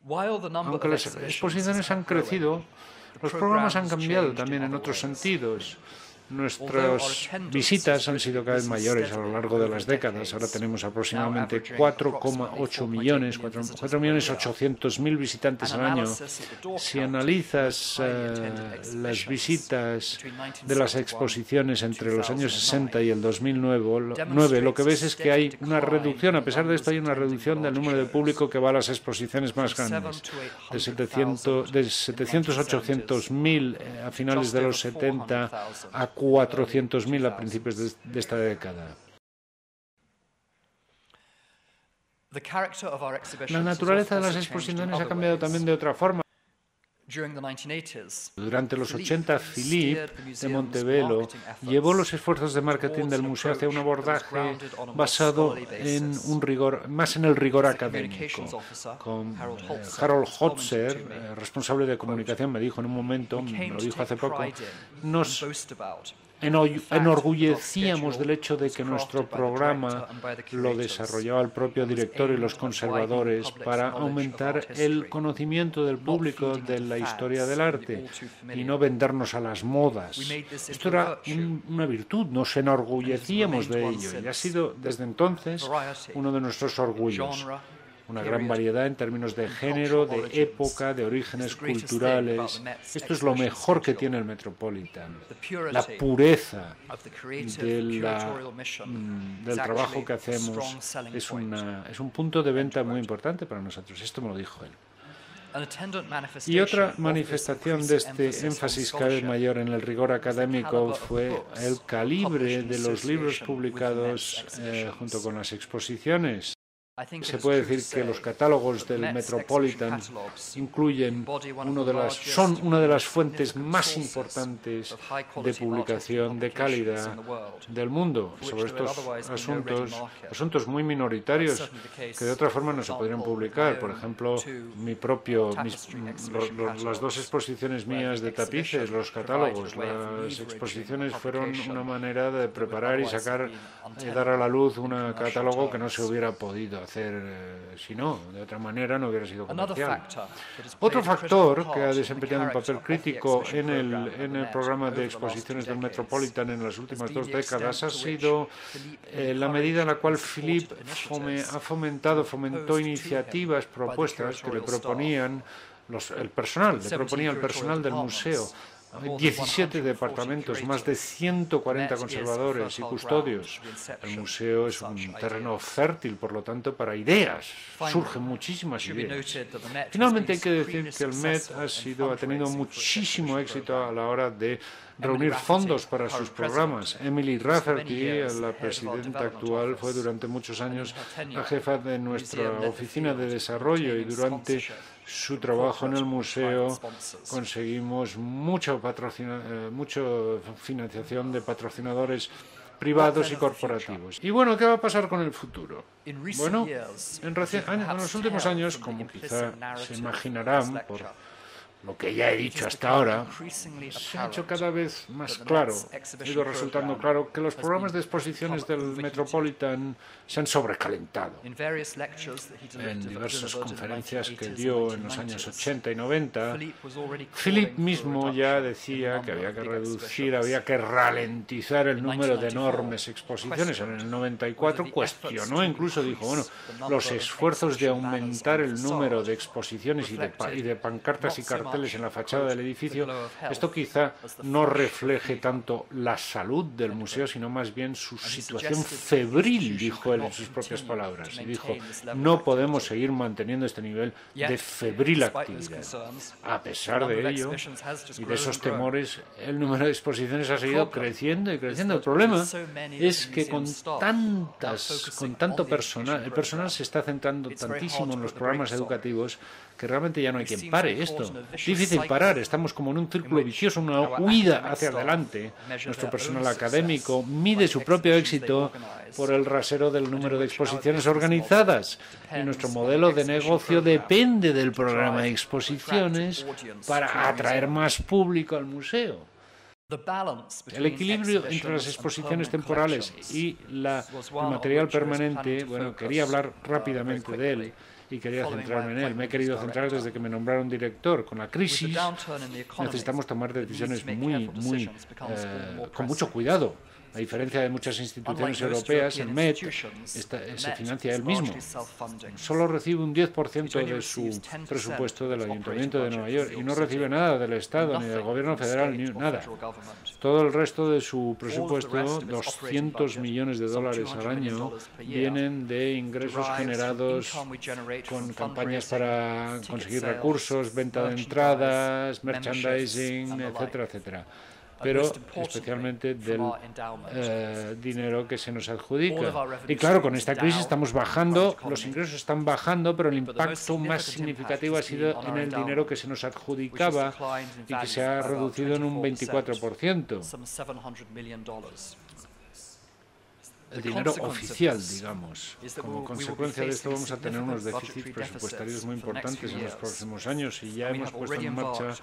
Aunque las exposiciones han crecido, los programas han cambiado también en otros sentidos. Nuestras visitas han sido cada vez mayores a lo largo de las décadas. Ahora tenemos aproximadamente 4,8 millones, 4.800.000 visitantes al año. Si analizas las visitas de las exposiciones entre los años 60 y el 2009, lo que ves es que hay una reducción. A pesar de esto, hay una reducción del número de público que va a las exposiciones más grandes, de 700-800.000 a finales de los 70 a 400.000 a principios de esta década. La naturaleza de las exposiciones ha cambiado también de otra forma. Durante los 80, Philippe de Montebello llevó los esfuerzos de marketing del museo hacia un abordaje basado en un rigor, más en el rigor académico. Con Harold Hotzer, responsable de comunicación, me dijo en un momento, me lo dijo hace poco, nos enorgullecíamos del hecho de que nuestro programa lo desarrollaba el propio director y los conservadores para aumentar el conocimiento del público de la historia del arte y no vendernos a las modas. Esto era una virtud, nos enorgullecíamos de ello y ha sido desde entonces uno de nuestros orgullos. Una gran variedad en términos de género, de época, de orígenes culturales. Esto es lo mejor que tiene el Metropolitan. La pureza del trabajo que hacemos es un punto de venta muy importante para nosotros. Esto me lo dijo él. Y otra manifestación de este énfasis cada vez mayor en el rigor académico fue el calibre de los libros publicados junto con las exposiciones. Se puede decir que los catálogos del Metropolitan son una de las fuentes más importantes de publicación de calidad del mundo sobre estos asuntos muy minoritarios que de otra forma no se podrían publicar. Por ejemplo, las dos exposiciones mías de tapices, los catálogos. Las exposiciones fueron una manera de preparar y sacar y dar a la luz un catálogo que no se hubiera podido hacer si no, de otra manera no hubiera sido comercial. Otro factor que ha desempeñado un papel crítico en el programa de exposiciones del Metropolitan en las últimas 2 décadas ha sido la medida en la cual Philippe fomentó iniciativas, propuestas que le proponían el personal del museo. 17 departamentos, más de 140 conservadores y custodios. El museo es un terreno fértil, por lo tanto, para ideas. Surgen muchísimas ideas. Finalmente hay que decir que el Met ha tenido muchísimo éxito a la hora de reunir fondos para sus programas. Emily Rafferty, la presidenta actual, fue durante muchos años la jefa de nuestra oficina de desarrollo y durante su trabajo en el museo conseguimos mucha financiación de patrocinadores privados y corporativos. Y bueno, ¿qué va a pasar con el futuro? Bueno, en los últimos años, como quizá se imaginarán por lo que ya he dicho hasta ahora, se ha hecho cada vez más claro, ha ido resultando claro que los programas de exposiciones del Metropolitan se han sobrecalentado. En diversas conferencias que dio en los años 80 y 90, Philippe mismo ya decía que había que reducir, había que ralentizar el número de enormes exposiciones. En el 94 cuestionó, incluso dijo, bueno, los esfuerzos de aumentar el número de exposiciones y de pancartas y carteles en la fachada del edificio, esto quizá no refleje tanto la salud del museo, sino más bien su situación febril, dijo él en sus propias palabras. Y dijo, no podemos seguir manteniendo este nivel de febril actividad. A pesar de ello y de esos temores, el número de exposiciones ha seguido creciendo y creciendo. El problema es que con tanto personal, el personal se está centrando tantísimo en los programas educativos que realmente ya no hay quien pare esto. Es difícil parar, estamos como en un círculo vicioso, una huida hacia adelante. Nuestro personal académico mide su propio éxito por el rasero del número de exposiciones organizadas y nuestro modelo de negocio depende del programa de exposiciones para atraer más público al museo. El equilibrio entre las exposiciones temporales y el material permanente, bueno, quería hablar rápidamente de él. y quería centrarme en él. Me he querido centrar desde que me nombraron director. Con la crisis necesitamos tomar decisiones con mucho cuidado. A diferencia de muchas instituciones europeas, el Met se financia él mismo. Solo recibe un 10% de su presupuesto del Ayuntamiento de Nueva York y no recibe nada del Estado, ni del Gobierno federal, ni nada. Todo el resto de su presupuesto, 200 millones de dólares al año, vienen de ingresos generados con campañas para conseguir recursos, venta de entradas, merchandising, etcétera, etcétera, pero especialmente del dinero que se nos adjudica. Y claro, con esta crisis estamos bajando, los ingresos están bajando, pero el impacto más significativo ha sido en el dinero que se nos adjudicaba y que se ha reducido en un 24%. El dinero oficial, digamos. Como consecuencia de esto vamos a tener unos déficits presupuestarios muy importantes en los próximos años y ya hemos puesto en marcha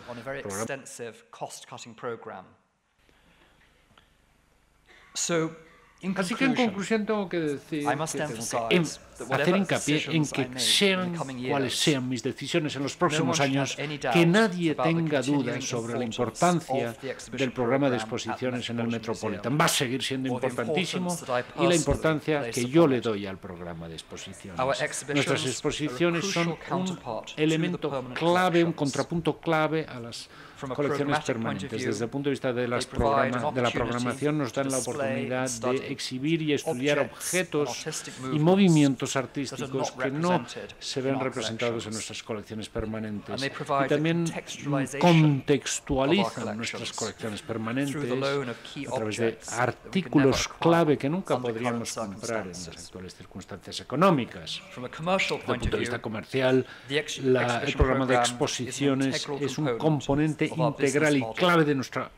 Así que en conclusión tengo que decir hacer hincapié en que sean cuales sean mis decisiones en los próximos años, que nadie tenga dudas sobre la importancia del programa de exposiciones en el Metropolitan. Va a seguir siendo importantísimo y la importancia que yo le doy al programa de exposiciones. Nuestras exposiciones son un elemento clave, un contrapunto clave a las colecciones permanentes. Desde el punto de vista de la programación nos dan la oportunidad de exhibir y estudiar objetos y movimientos artísticos que no se ven representados en nuestras colecciones permanentes. Y también contextualizan nuestras colecciones permanentes a través de artículos clave que nunca podríamos comprar en las actuales circunstancias económicas. Desde el punto de vista comercial, el programa de exposiciones es un componente integral y clave de nuestro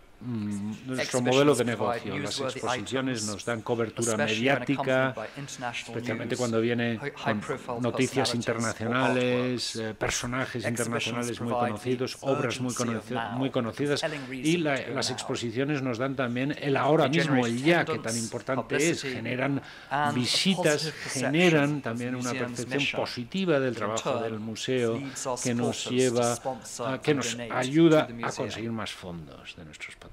modelo de negocio. Las exposiciones nos dan cobertura mediática, especialmente cuando viene con noticias internacionales, personajes internacionales muy conocidos, obras muy conocidas, y las exposiciones nos dan también el ahora mismo, el ya, que tan importante es. Generan visitas, generan también una percepción positiva del trabajo del museo que nos ayuda a conseguir más fondos de nuestros patrocinadores.